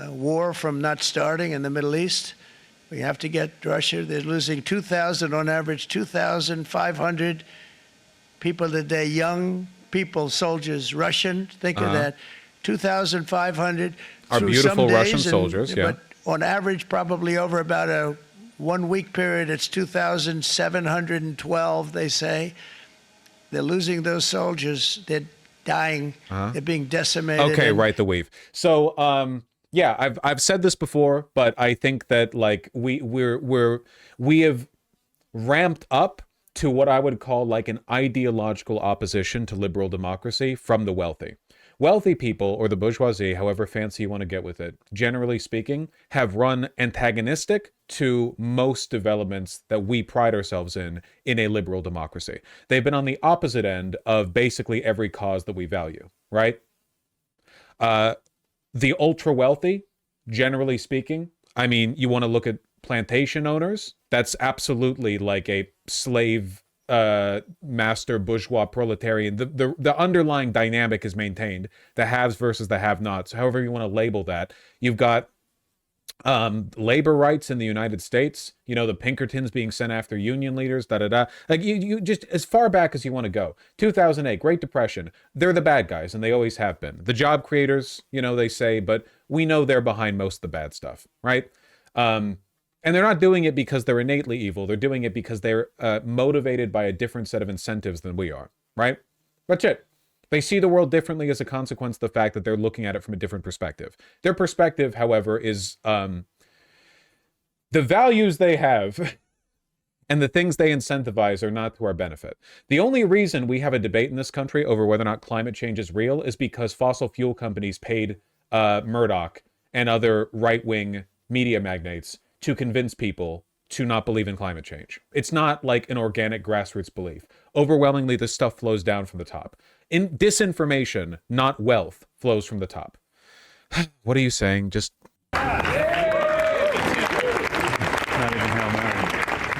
war from not starting in the Middle East. We have to get Russia. They're losing 2,000 on average, 2,500 people today, young people, soldiers, Russian. Think of that, 2,500. Our beautiful Russian soldiers, yeah. But on average, probably over about a 1 week period, it's 2,712, they say. They're losing those soldiers. They're dying. They're being decimated. Okay, right, the weave. So, yeah, I've said this before, but I think that like we have ramped up to what I would call like an ideological opposition to liberal democracy from the wealthy. Wealthy people, or the bourgeoisie, however fancy you want to get with it, generally speaking, have run antagonistic to most developments that we pride ourselves in a liberal democracy. They've been on the opposite end of basically every cause that we value, right? The ultra wealthy, generally speaking, I mean, you want to look at plantation owners, that's absolutely like a slave master bourgeois proletarian. The underlying dynamic is maintained, the haves versus the have-nots, however you want to label that. You've got Labor rights in the United States, the Pinkertons being sent after union leaders, like you just as far back as you want to go. 2008, Great Depression, they're the bad guys and they always have been. The job creators, they say, but we know they're behind most of the bad stuff, right? And they're not doing it because they're innately evil. They're doing it because they're motivated by a different set of incentives than we are, right? That's it. They see the world differently as a consequence of the fact that they're looking at it from a different perspective. Their perspective, however, is the values they have and the things they incentivize are not to our benefit. The only reason we have a debate in this country over whether or not climate change is real is because fossil fuel companies paid Murdoch and other right-wing media magnates to convince people to not believe in climate change. It's not like an organic grassroots belief. Overwhelmingly, this stuff flows down from the top. In disinformation, not wealth, flows from the top. What are you saying? Just Not even Hail Mary.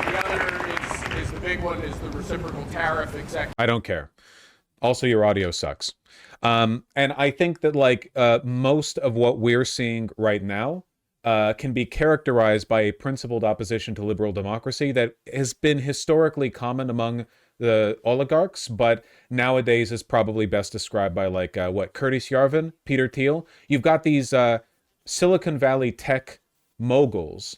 The other is the big one is the reciprocal tariff executive. I don't care. Also, your audio sucks. And I think that most of what we're seeing right now can be characterized by a principled opposition to liberal democracy that has been historically common among the oligarchs, but nowadays is probably best described by Curtis Yarvin, Peter Thiel. You've got these Silicon Valley tech moguls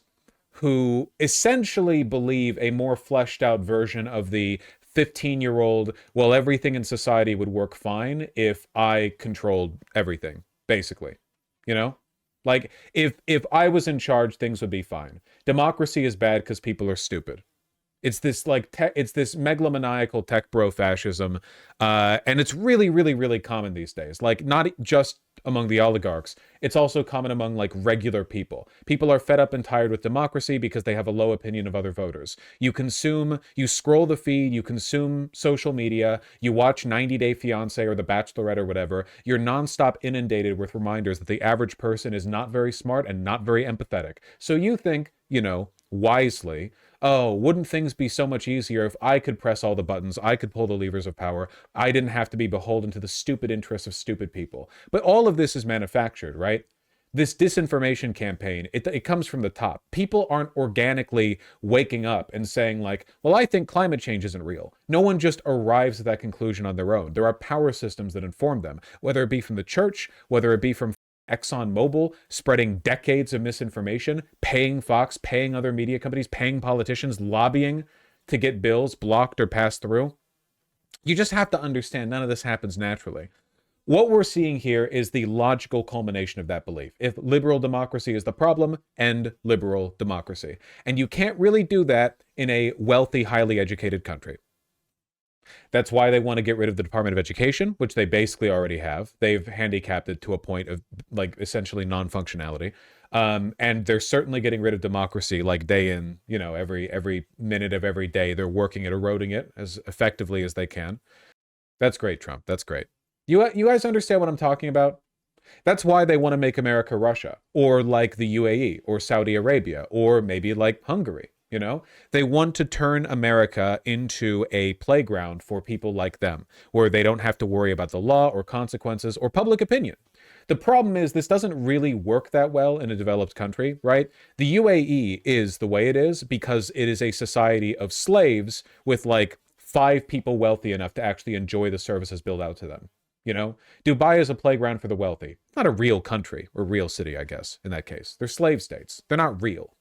who essentially believe a more fleshed out version of the 15-year-old, well, everything in society would work fine if I controlled everything, basically. Like if I was in charge, things would be fine. Democracy is bad because people are stupid. It's this it's this megalomaniacal tech bro fascism, and it's really, really, really common these days. Like not just among the oligarchs, it's also common among regular people. People are fed up and tired with democracy because they have a low opinion of other voters. You scroll the feed, you consume social media, you watch 90 Day Fiancé or The Bachelorette or whatever. You're nonstop inundated with reminders that the average person is not very smart and not very empathetic. So you think, wisely, oh, wouldn't things be so much easier if I could press all the buttons, I could pull the levers of power, I didn't have to be beholden to the stupid interests of stupid people. But all of this is manufactured, right? This disinformation campaign, it comes from the top. People aren't organically waking up and saying well, I think climate change isn't real. No one just arrives at that conclusion on their own. There are power systems that inform them, whether it be from the church, whether it be from ExxonMobil spreading decades of misinformation, paying Fox, paying other media companies, paying politicians, lobbying to get bills blocked or passed through. You just have to understand none of this happens naturally. What we're seeing here is the logical culmination of that belief. If liberal democracy is the problem, end liberal democracy. And you can't really do that in a wealthy, highly educated country. That's why they want to get rid of the Department of Education, which they basically already have. They've handicapped it to a point of essentially non-functionality. And they're certainly getting rid of democracy day in, every minute of every day. They're working at eroding it as effectively as they can. That's great, Trump. That's great. You guys understand what I'm talking about? That's why they want to make America Russia, or the UAE, or Saudi Arabia, or maybe Hungary. They want to turn America into a playground for people like them, where they don't have to worry about the law or consequences or public opinion. The problem is this doesn't really work that well in a developed country, right? The UAE is the way it is because it is a society of slaves with 5 people wealthy enough to actually enjoy the services built out to them. Dubai is a playground for the wealthy. Not a real country or real city, I guess, in that case. They're slave states. They're not real,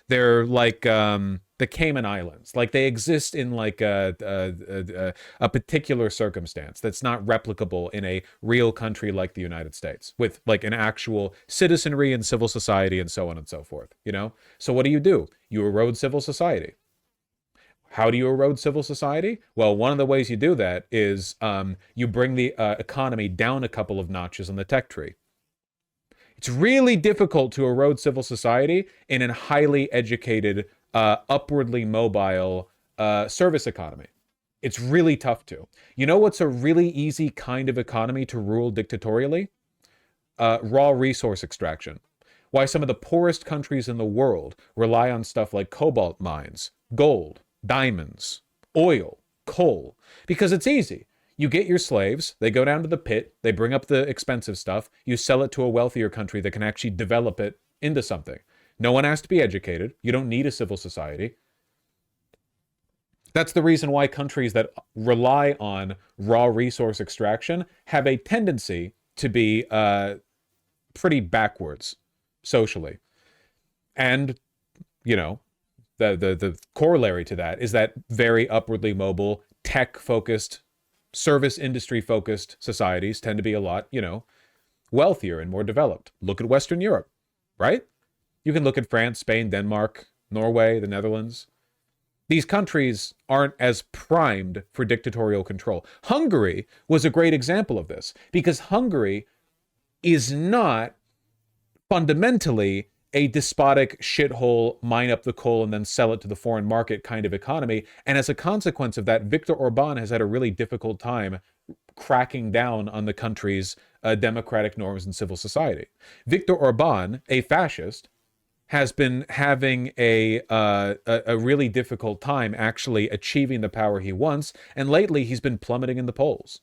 They're the Cayman Islands. They exist in a particular circumstance that's not replicable in a real country like the United States with an actual citizenry and civil society and so on and so forth, So what do? You erode civil society. How do you erode civil society? Well, one of the ways you do that is you bring the economy down a couple of notches on the tech tree. It's really difficult to erode civil society in a highly educated, upwardly mobile service economy. It's really tough to. You know what's a really easy kind of economy to rule dictatorially? Raw resource extraction. Why some of the poorest countries in the world rely on stuff like cobalt mines, gold, diamonds, oil, coal, because it's easy. You get your slaves, they go down to the pit, they bring up the expensive stuff, you sell it to a wealthier country that can actually develop it into something. No one has to be educated. You don't need a civil society. That's the reason why countries that rely on raw resource extraction have a tendency to be pretty backwards socially. And, you know, the corollary to that is that very upwardly mobile, tech-focused, service industry-focused societies tend to be a lot, you know, wealthier and more developed. Look at Western Europe, right? You can look at France, Spain, Denmark, Norway, the Netherlands. These countries aren't as primed for dictatorial control. Hungary was a great example of this because Hungary is not fundamentally a despotic shithole, mine up the coal and then sell it to the foreign market kind of economy. And as a consequence of that, Viktor Orban has had a really difficult time cracking down on the country's democratic norms and civil society. Viktor Orban, a fascist, has been having a really difficult time actually achieving the power he wants, and lately he's been plummeting in the polls.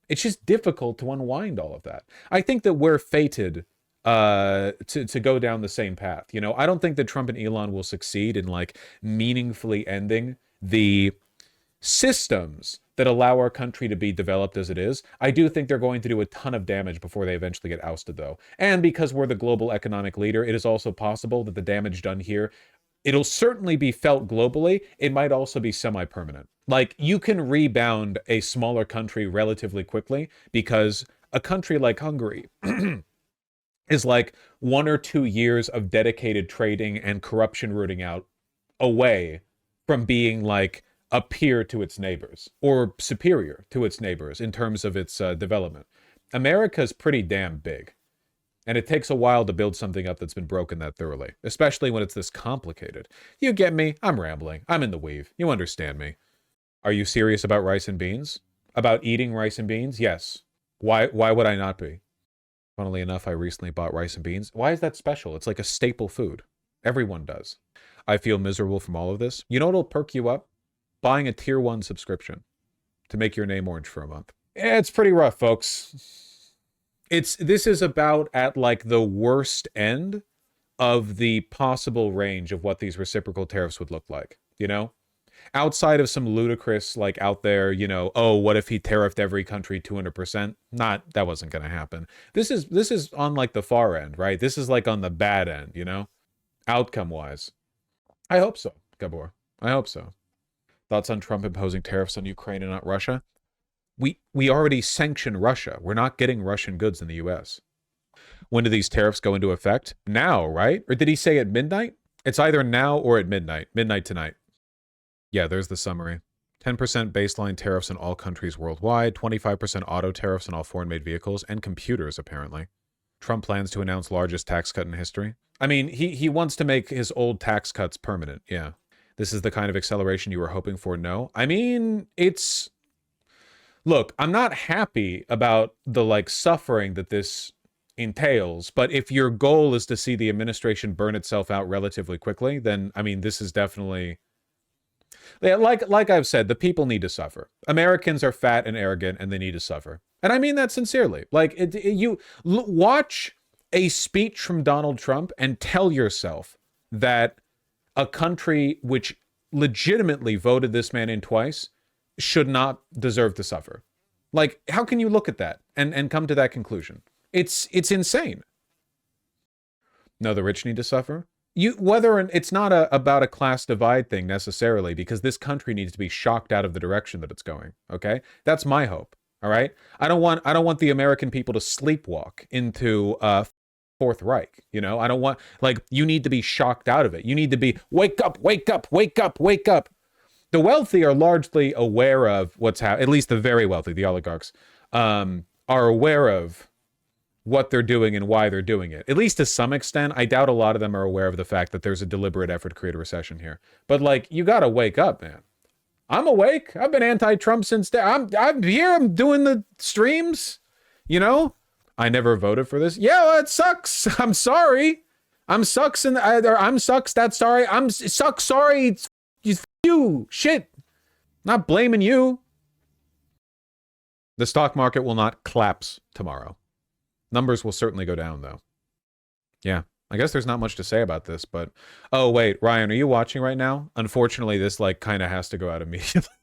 It's just difficult to unwind all of that. I think that we're fated to go down the same path. You know, I don't think that Trump and Elon will succeed in like meaningfully ending the systems that allow our country to be developed as it is. I do think they're going to do a ton of damage before they eventually get ousted, though. And because we're the global economic leader, it is also possible that the damage done here, it'll certainly be felt globally. It might also be semi-permanent. Like, you can rebound a smaller country relatively quickly because a country like Hungary is like 1 or 2 years of dedicated trading and corruption rooting out away from being like a peer to its neighbors or superior to its neighbors in terms of its development. America's pretty damn big, and it takes a while to build something up that's been broken that thoroughly, especially when it's this complicated. You get me? I'm rambling. I'm in the weave. You understand me. Are you serious about rice and beans? About eating rice and beans? Yes. Why would I not be? Funnily enough, I recently bought rice and beans. Why is that special? It's like a staple food. Everyone does. I feel miserable from all of this. You know what'll perk you up? Buying a tier 1 subscription to make your name orange for a month. It's pretty rough, folks. This is about at like the worst end of the possible range of what these reciprocal tariffs would look like, you know? Outside of some ludicrous, like out there, you know, oh, what if he tariffed every country 200%? That wasn't going to happen. This is on like the far end, right? This is like on the bad end, you know, outcome wise. I hope so, Gabor. I hope so. Thoughts on Trump imposing tariffs on Ukraine and not Russia? We already sanction Russia. We're not getting Russian goods in the U.S. When do these tariffs go into effect? Now, right? Or did he say at midnight? It's either now or at midnight. Midnight tonight. Yeah, there's the summary. 10% baseline tariffs in all countries worldwide, 25% auto tariffs on all foreign-made vehicles and computers, apparently. Trump plans to announce largest tax cut in history. I mean, he wants to make his old tax cuts permanent, yeah. This is the kind of acceleration you were hoping for, no? I mean, it's... Look, I'm not happy about the, like, suffering that this entails, but if your goal is to see the administration burn itself out relatively quickly, then, I mean, this is definitely... Yeah, like I've said, the people need to suffer. Americans are fat and arrogant, and they need to suffer. And I mean that sincerely. Like, watch a speech from Donald Trump and tell yourself that a country which legitimately voted this man in twice should not deserve to suffer. Like, how can you look at that and come to that conclusion? It's insane. No, the rich need to suffer. It's not about a class divide thing necessarily, because this country needs to be shocked out of the direction that it's going. Okay, that's my hope. All right, I don't want the American people to sleepwalk into Fourth Reich. You know, I don't want, like, you need to be shocked out of it. You need to be wake up, wake up, wake up, wake up. The wealthy are largely aware of what's happening. At least the very wealthy, the oligarchs, are aware of what they're doing and why they're doing it. At least to some extent. I doubt a lot of them are aware of the fact that there's a deliberate effort to create a recession here. But, like, you gotta wake up, man. I'm awake. I've been anti-Trump since day. I'm here. I'm doing the streams. You know, I never voted for this. Yeah, well, it sucks. I'm sorry. I'm sucks and I'm sucks. That's sorry. I'm sucks. Sorry. It's you. Shit. Not blaming you. The stock market will not collapse tomorrow. Numbers will certainly go down, though. Yeah, I guess there's not much to say about this, but oh wait, Ryan, are you watching right now? Unfortunately, this like kind of has to go out immediately.